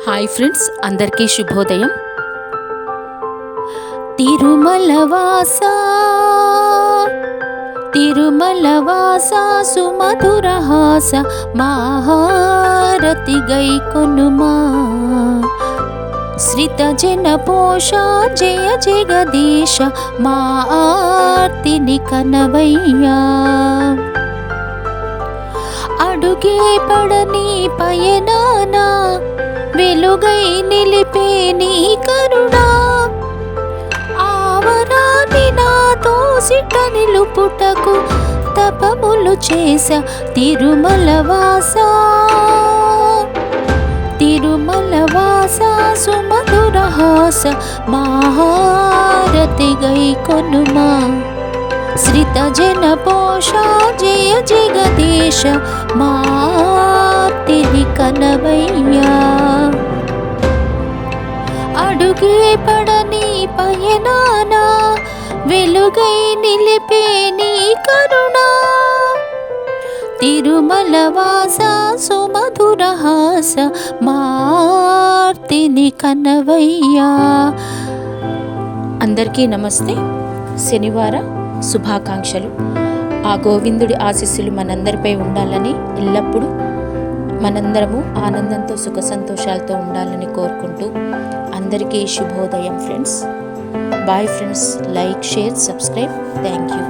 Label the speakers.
Speaker 1: Hi friends, అందరికీ శుభోదయం. తిరుమలవాస తిరుమలవాస సుమధురహాస మహారతి గైకొనుమా. శ్రిత జన పోష జయ జగదీశ మా ఆర్తిని కనవయ్యా. అడుగే పడని పయనానా వెలుగై నిలిపే నీ కరుణా. ఆవరాని నాతో సిట నిలుపుటకు తపములు చేస తిరుమలవాస. తిరుమలవాస సుమధురహాస మహారతి గైకొనుమా. శ్రిత జన పోష జయ జగదీశ మా ఆర్తిని కనవయ్యా. అడుగే పడని పయనానా వెలుగై నిలిపే నీ కరుణా. తిరుమలవాస సుమధురహాస మా ఆర్తిని కనవయ్యా. అందరికీ నమస్తే. శనివార శుభాకాంక్షలు. ఆ గోవిందుడి ఆశీస్సులు మనందరిపై ఉండాలని, ఎల్లప్పుడూ మనందరము ఆనందంతో సుఖ సంతోషాలతో ఉండాలని కోరుకుంటూ అందరికీ శుభోదయం friends. Bye friends. Like, share, subscribe. Thank you.